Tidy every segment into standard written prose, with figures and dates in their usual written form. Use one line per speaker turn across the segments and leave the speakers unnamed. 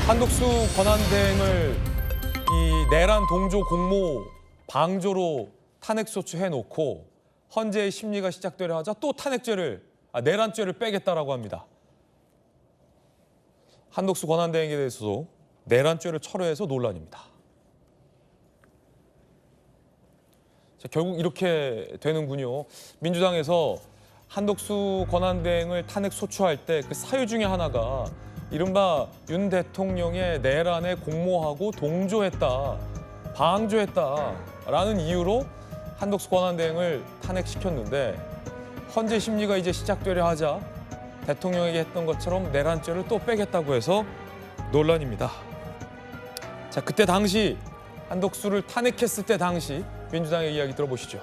한덕수 권한대행을 이 내란 동조 공모 방조로 탄핵 소추해놓고 헌재의 심리가 시작되려 하자 또 내란죄를 빼겠다라고 합니다. 한덕수 권한대행에 대해서도 내란죄를 철회해서 논란입니다. 자, 결국 이렇게 되는군요. 민주당에서 한덕수 권한대행을 탄핵 소추할 때 그 사유 중에 하나가 이른바 윤 대통령의 내란에 공모하고 동조했다, 방조했다라는 이유로 한덕수 권한대행을 탄핵시켰는데 헌재 심리가 이제 시작되려 하자 대통령에게 했던 것처럼 내란죄를 또 빼겠다고 해서 논란입니다. 자, 그때 당시 한덕수를 탄핵했을 때 당시 민주당의 이야기 들어보시죠.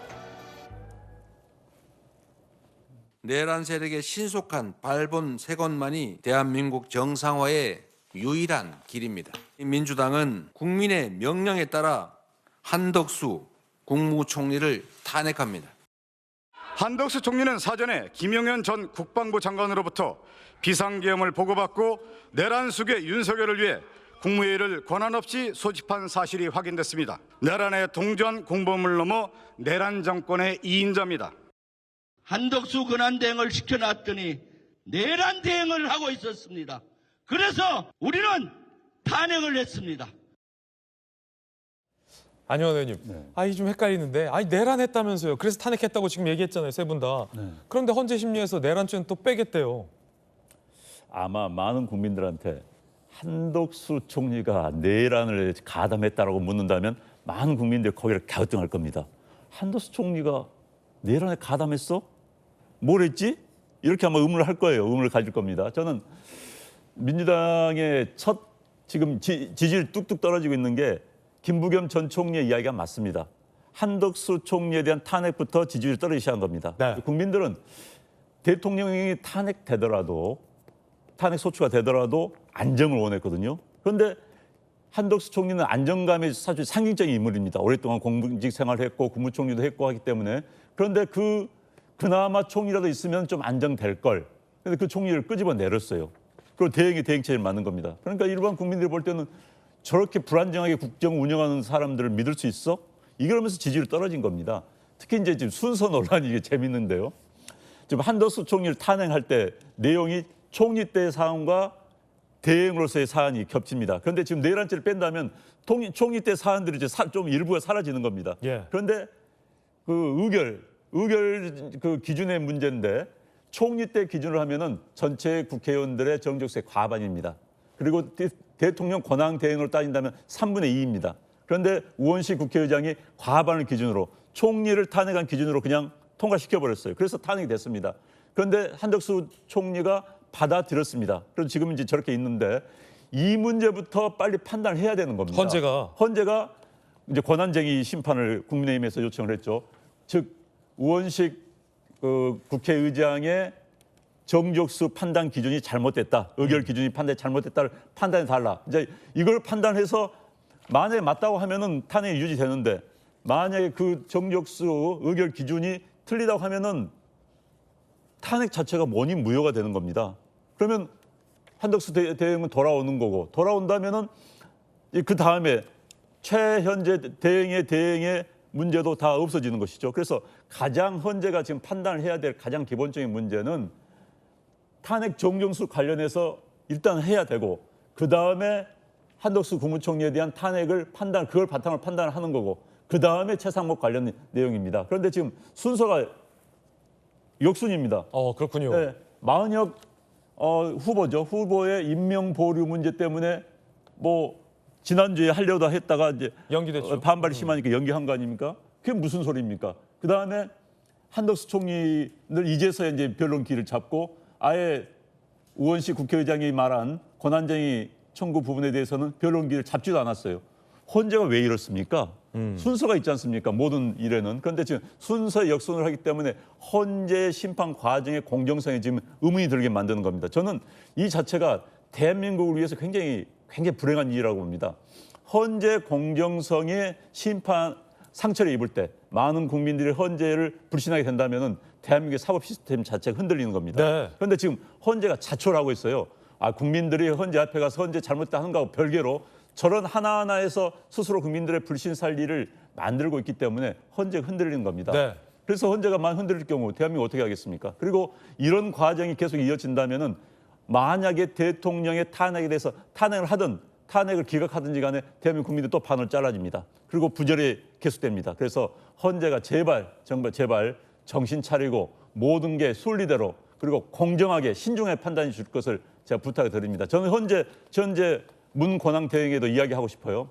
내란 세력의 신속한 발본 세건만이 대한민국 정상화의 유일한 길입니다. 민주당은 국민의 명령에 따라 한덕수 국무총리를 탄핵합니다.
한덕수 총리는 사전에 김용현 전 국방부 장관으로부터 비상계엄을 보고받고 내란 수괴 윤석열을 위해 국무회의를 권한 없이 소집한 사실이 확인됐습니다. 내란에 동조한 공범을 넘어 내란 정권의 2인자입니다.
한덕수 권한대행을 시켜놨더니 내란 대행을 하고 있었습니다. 그래서 우리는 탄핵을 했습니다.
안녕하세요, 의원님. 이 좀 헷갈리는데, 내란했다면서요. 그래서 탄핵했다고 지금 얘기했잖아요, 세 분 다. 그런데 헌재 심리에서 내란죄는 또 빼겠대요.
아마 많은 국민들한테 한덕수 총리가 내란을 가담했다라고 묻는다면 많은 국민들이 거기를 갸우뚱할 겁니다. 한덕수 총리가 내란에 가담했어? 뭘 했지? 이렇게 아마 의문을 할 거예요. 의문을 가질 겁니다. 저는 민주당의 첫 지금 지지율 뚝뚝 떨어지고 있는 게 김부겸 전 총리의 이야기가 맞습니다. 한덕수 총리에 대한 탄핵부터 지지율이 떨어지기 시작한 겁니다.
네.
국민들은 대통령이 탄핵되더라도 탄핵 소추가 되더라도 안정을 원했거든요. 그런데 한덕수 총리는 안정감의 사실 상징적인 인물입니다. 오랫동안 공직 생활을 했고 국무총리도 했고 하기 때문에. 그런데 그나마 총리라도 있으면 좀 안정될 걸. 그런데 그 총리를 끄집어 내렸어요. 그리고 대행체를 만든 겁니다. 그러니까 일반 국민들이 볼 때는 저렇게 불안정하게 국정 운영하는 사람들을 믿을 수 있어? 이러면서 지지율이 떨어진 겁니다. 특히 이제 지금 순서 논란이 이게 재밌는데요. 지금 한덕수 총리를 탄핵할 때 내용이 총리 때 사안과 대행으로서의 사안이 겹칩니다. 그런데 지금 내란죄를 뺀다면 총리 때 사안들이 이제 좀 일부가 사라지는 겁니다.
예.
그런데 그 의결 그 기준의 문제인데 총리 때 기준으로 하면은 전체 국회의원들의 정족수의 과반입니다. 그리고 대통령 권한 대행으로 따진다면 3분의 2입니다. 그런데 우원식 국회의장이 과반을 기준으로 총리를 탄핵한 기준으로 그냥 통과시켜버렸어요. 그래서 탄핵이 됐습니다. 그런데 한덕수 총리가 받아들였습니다. 그래서 지금 이제 저렇게 있는데 이 문제부터 빨리 판단을 해야 되는 겁니다. 헌재가 이제 권한쟁의 심판을 국민의힘에서 요청을 했죠. 즉 우원식 국회의장의 정족수 판단 기준이 잘못됐다. 의결 기준이 잘못됐다를 판단해 달라. 이제 이걸 판단해서 만약에 맞다고 하면은 탄핵이 유지되는데 만약에 그 정족수 의결 기준이 틀리다고 하면은 탄핵 자체가 원인 무효가 되는 겁니다. 그러면 한덕수 대행은 돌아오는 거고 돌아온다면은 그 다음에 최현재 대행의 문제도 다 없어지는 것이죠. 그래서 가장 헌재가 지금 판단을 해야 될 가장 기본적인 문제는 탄핵 정정수 관련해서 일단 해야 되고 그 다음에 한덕수 국무총리에 대한 탄핵을 그걸 바탕으로 판단을 하는 거고 그 다음에 최상목 관련 내용입니다. 그런데 지금 순서가 역순입니다.
그렇군요.
네, 마은혁 후보의 임명 보류 문제 때문에 뭐 지난주에 하려다 했다가 이제
연기됐죠.
반발이 심하니까 연기한 거 아닙니까? 그게 무슨 소리입니까? 그 다음에 한덕수 총리를 이제서야 이제 변론기를 잡고 아예 우원식 국회의장이 말한 권한쟁의 청구 부분에 대해서는 변론기를 잡지도 않았어요. 헌재가 왜 이렇습니까? 순서가 있지 않습니까? 모든 일에는. 그런데 지금 순서 역순을 하기 때문에 헌재 심판 과정의 공정성에 지금 의문이 들게 만드는 겁니다. 저는 이 자체가 대한민국을 위해서 굉장히 불행한 일이라고 봅니다. 헌재 공정성의 심판 상처를 입을 때 많은 국민들이 헌재를 불신하게 된다면은 대한민국의 사법 시스템 자체가 흔들리는 겁니다.
네.
그런데 지금 헌재가 자초를 하고 있어요. 국민들이 헌재 앞에 가서 헌재 잘못됐다 하는 거하고 별개로 저런 하나하나에서 스스로 국민들의 불신살리를 만들고 있기 때문에 헌재가 흔들리는 겁니다.
네.
그래서 헌재가 만 흔들릴 경우 대한민국 어떻게 하겠습니까? 그리고 이런 과정이 계속 이어진다면은 만약에 대통령의 탄핵에 대해서 탄핵을 하든 탄핵을 기각하든지 간에 대한민국 국민들 또 판을 잘라집니다. 그리고 부절이 계속됩니다. 그래서 헌재가 제발 정말 제발 정신 차리고 모든 게 순리대로 그리고 공정하게 신중하게 판단해 줄 것을 제가 부탁을 드립니다. 저는 현재 문권왕 대행에도 이야기하고 싶어요.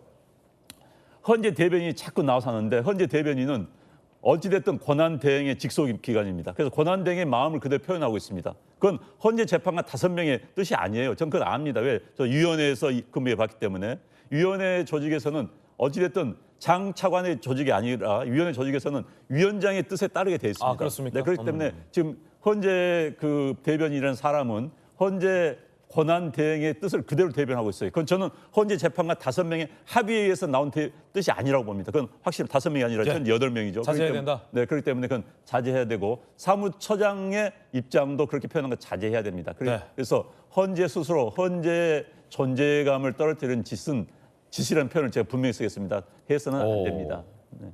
헌재 대변인이 자꾸 나와서 하는데 헌재 대변인은 어찌됐든 권한 대행의 직속 기관입니다. 그래서 권한 대행의 마음을 그대로 표현하고 있습니다. 그건 헌재 재판관 5명의 뜻이 아니에요. 전 그건 압니다. 왜? 저 위원회에서 근무해 봤기 때문에. 위원회 조직에서는 어찌됐든 장 차관의 조직이 아니라 위원회 조직에서는 위원장의 뜻에 따르게 돼 있습니다.
아, 그렇습니까?
네, 그렇기 때문에 지금 헌재 그 대변인이라는 사람은 헌재 권한 대행의 뜻을 그대로 대변하고 있어요. 그건 저는 헌재 재판관 5명의 합의에 의해서 나온 뜻이 아니라고 봅니다. 그건 확실히 5명이 아니라 현 8명이죠.
자제해야 된다.
네, 그렇기 때문에 그건 자제해야 되고 사무처장의 입장도 그렇게 표현한 건 자제해야 됩니다. 그래서 헌재 스스로 헌재의 존재감을 떨어뜨리는 짓이라는 표현을 제가 분명히 쓰겠습니다. 해서는 안 됩니다. 네.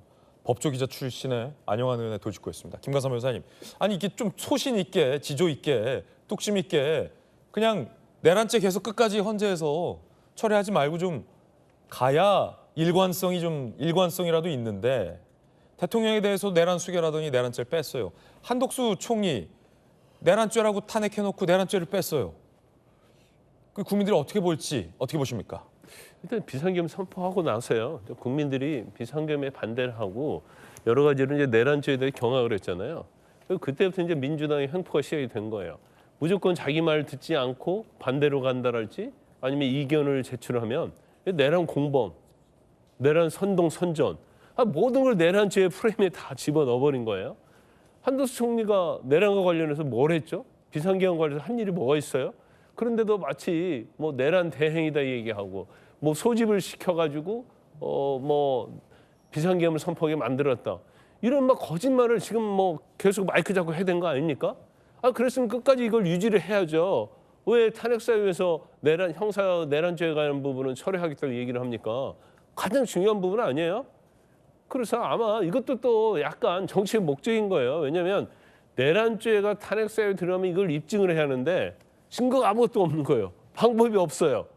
법조 기자 출신의 안영환 의원의 도짓고 있습니다. 김가삼 변호사님, 아니 이게 좀 소신 있게, 지조 있게, 뚝심 있게 그냥 내란죄 계속 끝까지 헌재에서 처리하지 말고 좀 가야 일관성이라도 있는데 대통령에 대해서 내란 수결하더니 내란죄를 뺐어요. 한덕수 총리 내란죄라고 탄핵해놓고 내란죄를 뺐어요. 그 국민들이 어떻게 볼지 어떻게 보십니까?
일단 비상계엄 선포하고 나서요. 국민들이 비상계엄에 반대를 하고 여러 가지로 이제 내란죄에 대해 경악을 했잖아요. 그때부터 이제 민주당의 횡포가 시작이 된 거예요. 무조건 자기 말 듣지 않고 반대로 간다랄지 아니면 이견을 제출하면 내란 공범, 내란 선동 선전 모든 걸 내란죄의 프레임에 다 집어넣어버린 거예요. 한덕수 총리가 내란과 관련해서 뭘 했죠? 비상계엄 관련해서 한 일이 뭐가 있어요? 그런데도 마치 뭐 내란 대행이다 얘기하고 뭐 소집을 시켜가지고 뭐 비상계엄을 선포하게 만들었다. 이런 막 거짓말을 지금 뭐 계속 마이크 잡고 해야 되는 거 아닙니까? 그랬으면 끝까지 이걸 유지를 해야죠. 왜 탄핵사유에서 형사 내란죄에 관한 부분은 처리하겠다고 얘기를 합니까? 가장 중요한 부분 아니에요? 그래서 아마 이것도 또 약간 정치의 목적인 거예요. 왜냐하면 내란죄가 탄핵사유에 들어가면 이걸 입증을 해야 하는데 증거가 아무것도 없는 거예요. 방법이 없어요.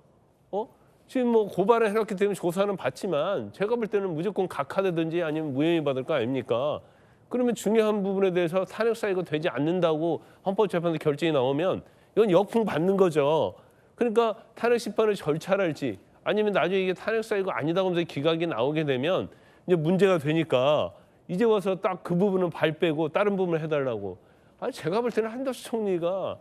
지금 뭐 고발을 해놨기 때문에 조사는 받지만 제가 볼 때는 무조건 각하되든지 아니면 무혐의 받을 거 아닙니까? 그러면 중요한 부분에 대해서 탄핵 사유가 되지 않는다고 헌법재판소 결정이 나오면 이건 역풍 받는 거죠. 그러니까 탄핵 심판의 절차랄지 아니면 나중에 이게 탄핵 사유가 아니다고 하면서 기각이 나오게 되면 이제 문제가 되니까 이제 와서 딱 그 부분은 발 빼고 다른 부분을 해달라고. 제가 볼 때는 한덕수 총리가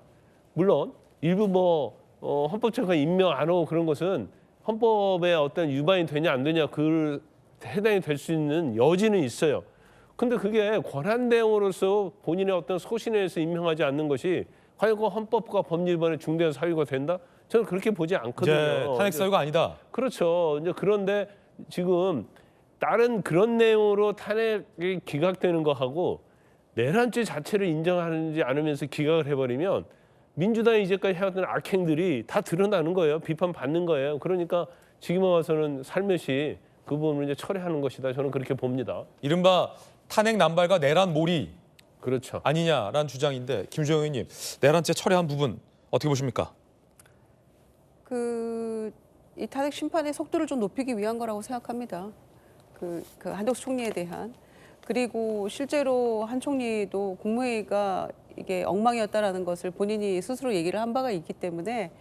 물론 일부 헌법재판관 임명 안 하고 그런 것은 헌법에 어떤 위반이 되냐 안 되냐 그 해당이 될 수 있는 여지는 있어요. 근데 그게 권한대행으로서 본인의 어떤 소신에 의해서 임명하지 않는 것이 과연 그 헌법과 법률 위반의 중대한 사유가 된다? 저는 그렇게 보지 않거든요.
이제 탄핵 사유가 아니다.
그렇죠. 이제 그런데 지금 다른 그런 내용으로 탄핵이 기각되는 거하고 내란죄 자체를 인정하는지 않으면서 기각을 해버리면 민주당이 이제까지 해왔던 악행들이 다 드러나는 거예요. 비판받는 거예요. 그러니까 지금 와서는 살며시 그 부분을 이제 처리하는 것이다. 저는 그렇게 봅니다.
이른바 탄핵 남발과 내란 몰이
그렇죠.
아니냐라는 주장인데 김주영 의원님 내란죄 철회한 부분 어떻게 보십니까?
이 탄핵 심판의 속도를 좀 높이기 위한 거라고 생각합니다. 그 한덕수 총리에 대한. 그리고 실제로 한 총리도 국무회의가 이게 엉망이었다라는 것을 본인이 스스로 얘기를 한 바가 있기 때문에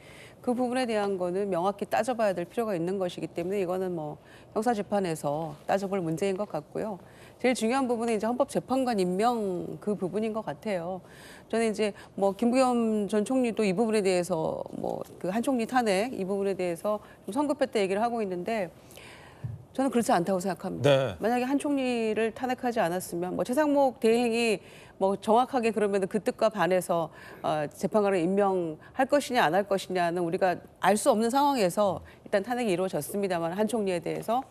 그 부분에 대한 거는 명확히 따져봐야 될 필요가 있는 것이기 때문에 이거는 뭐 형사재판에서 따져볼 문제인 것 같고요. 제일 중요한 부분은 이제 헌법재판관 임명 그 부분인 것 같아요. 저는 이제 뭐 김부겸 전 총리도 이 부분에 대해서 뭐 그 한 총리 탄핵 이 부분에 대해서 좀 성급했다 얘기를 하고 있는데 저는 그렇지 않다고 생각합니다.
네.
만약에 한 총리를 탄핵하지 않았으면 뭐 최상목 대행이 뭐 정확하게 그러면 그 뜻과 반해서 재판관을 임명할 것이냐 안 할 것이냐는 우리가 알 수 없는 상황에서 일단 탄핵이 이루어졌습니다만 한 총리에 대해서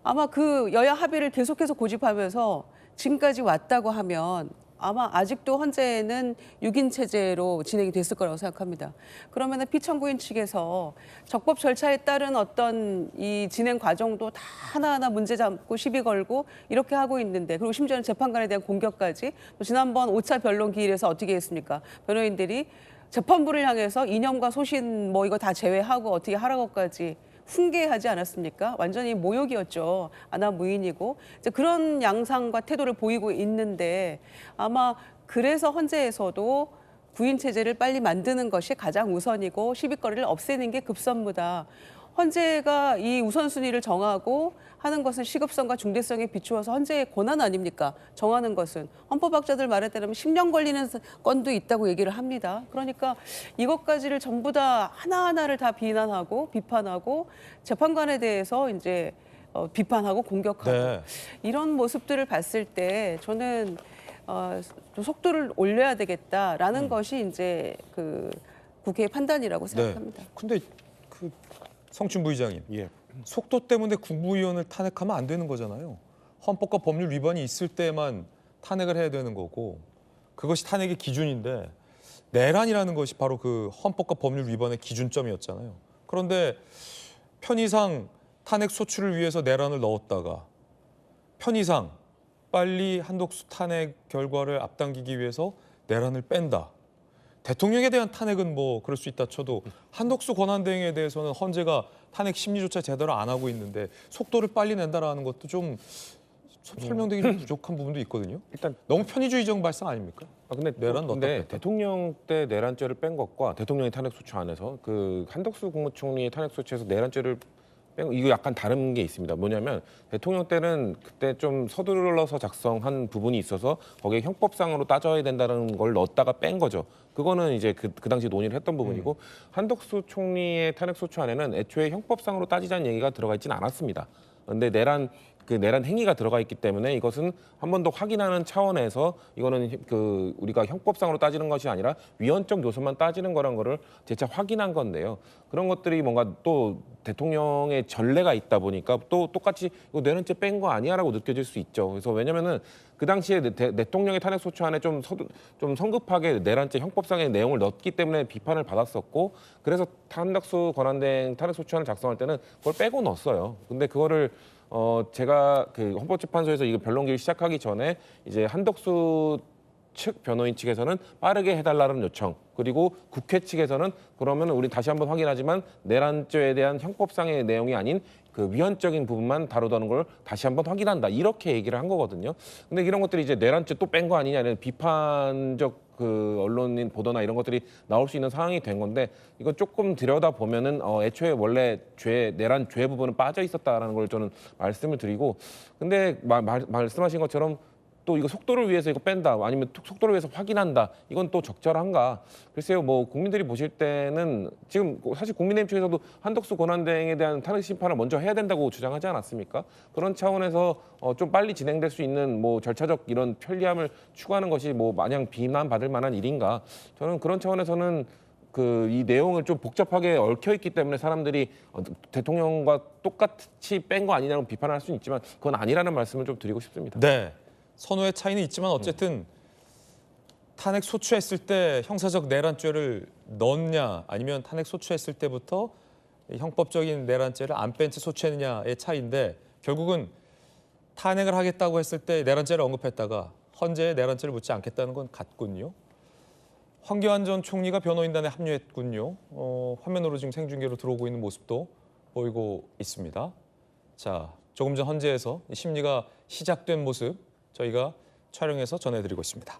아마 그 여야 합의를 계속해서 고집하면서 지금까지 왔다고 하면 아마 아직도 헌재는 6인 체제로 진행이 됐을 거라고 생각합니다. 그러면 피청구인 측에서 적법 절차에 따른 어떤 이 진행 과정도 다 하나하나 문제 삼고 시비 걸고 이렇게 하고 있는데, 그리고 심지어는 재판관에 대한 공격까지, 또 지난번 5차 변론 기일에서 어떻게 했습니까? 변호인들이 재판부를 향해서 이념과 소신 뭐 이거 다 제외하고 어떻게 하라고까지 훈계하지 않았습니까? 완전히 모욕이었죠. 아나무인이고. 이제 그런 양상과 태도를 보이고 있는데, 아마 그래서 헌재에서도 구인 체제를 빨리 만드는 것이 가장 우선이고 시비거리를 없애는 게 급선무다. 헌재가 이 우선순위를 정하고 하는 것은 시급성과 중대성에 비추어서 헌재의 권한 아닙니까? 정하는 것은. 헌법학자들 말에 따르면 10년 걸리는 건도 있다고 얘기를 합니다. 그러니까 이것까지를 전부 다 하나하나를 다 비난하고 비판하고 재판관에 대해서 이제 비판하고 공격하고
네.
이런 모습들을 봤을 때 저는 좀 속도를 올려야 되겠다라는 것이 이제 그 국회의 판단이라고 생각합니다.
근데 그 성춘 부의장님, 속도 때문에 국무위원을 탄핵하면 안 되는 거잖아요. 헌법과 법률 위반이 있을 때만 탄핵을 해야 되는 거고, 그것이 탄핵의 기준인데, 내란이라는 것이 바로 그 헌법과 법률 위반의 기준점이었잖아요. 그런데 편의상 탄핵 소추를 위해서 내란을 넣었다가 편의상 빨리 한덕수 탄핵 결과를 앞당기기 위해서 내란을 뺀다. 대통령에 대한 탄핵은 뭐 그럴 수 있다 쳐도 한덕수 권한대행에 대해서는 헌재가 탄핵 심리조차 제대로 안 하고 있는데 속도를 빨리 낸다라는 것도 좀 설명되기 좀 부족한 부분도 있거든요.
일단
너무 편의주의적 발상 아닙니까?
근데
내란 넣었다
근데
뺐다.
대통령 때 내란죄를 뺀 것과 대통령의 탄핵 소추 안에서 그 한덕수 국무총리의 탄핵 소추에서 내란죄를 뺀 거, 이거 약간 다른 게 있습니다. 뭐냐면 대통령 때는 그때 좀 서둘러서 작성한 부분이 있어서 거기에 형법상으로 따져야 된다는 걸 넣었다가 뺀 거죠. 그거는 이제 그 당시 논의를 했던 부분이고, 한덕수 총리의 탄핵 소추 안에는 애초에 형법상으로 따지자는 얘기가 들어가 있지는 않았습니다. 그런데 내란 행위가 들어가 있기 때문에 이것은 한 번 더 확인하는 차원에서 이거는 그 우리가 형법상으로 따지는 것이 아니라 위헌적 요소만 따지는 거란 거를 재차 확인한 건데요. 그런 것들이 뭔가 또 대통령의 전례가 있다 보니까 또 똑같이 이거 내란죄 뺀 거 아니야라고 느껴질 수 있죠. 그래서 왜냐면은 그 당시에 대통령의 탄핵 소추 안에 좀 성급하게 내란죄 형법상의 내용을 넣었기 때문에 비판을 받았었고, 그래서 한덕수 권한대행 탄핵 소추안을 작성할 때는 그걸 빼고 넣었어요. 근데 그거를 제가 그 헌법재판소에서 이거 변론기를 시작하기 전에 이제 한덕수 측 변호인 측에서는 빠르게 해달라는 요청, 그리고 국회 측에서는 그러면 우리 다시 한번 확인하지만 내란죄에 대한 형법상의 내용이 아닌 그 위헌적인 부분만 다루다는 걸 다시 한번 확인한다, 이렇게 얘기를 한 거거든요. 근데 이런 것들이 이제 내란죄 또 뺀 거 아니냐는 비판적 그 언론인 보도나 이런 것들이 나올 수 있는 상황이 된 건데, 이건 조금 들여다 보면은 애초에 원래 내란 죄 부분은 빠져 있었다라는 걸 저는 말씀을 드리고, 근데 말씀하신 것처럼 또 이거 속도를 위해서 이거 뺀다, 아니면 속도를 위해서 확인한다, 이건 또 적절한가? 글쎄요, 뭐 국민들이 보실 때는 지금 사실 국민의힘 측에서도 한덕수 권한대행에 대한 탄핵 심판을 먼저 해야 된다고 주장하지 않았습니까? 그런 차원에서 좀 빨리 진행될 수 있는 뭐 절차적 이런 편리함을 추구하는 것이 뭐 마냥 비난받을 만한 일인가? 저는 그런 차원에서는 이 내용을 좀 복잡하게 얽혀 있기 때문에 사람들이 대통령과 똑같이 뺀 거 아니냐고 비판할 수는 있지만 그건 아니라는 말씀을 좀 드리고 싶습니다.
네. 선호의 차이는 있지만 어쨌든 탄핵 소추했을 때 형사적 내란죄를 넣었냐, 아니면 탄핵 소추했을 때부터 형법적인 내란죄를 안 뺀 채 소추했느냐의 차이인데, 결국은 탄핵을 하겠다고 했을 때 내란죄를 언급했다가 헌재에 내란죄를 묻지 않겠다는 건 같군요. 황교안 전 총리가 변호인단에 합류했군요. 화면으로 지금 생중계로 들어오고 있는 모습도 보이고 있습니다. 자, 조금 전 헌재에서 심리가 시작된 모습 저희가 촬영해서 전해드리고 있습니다.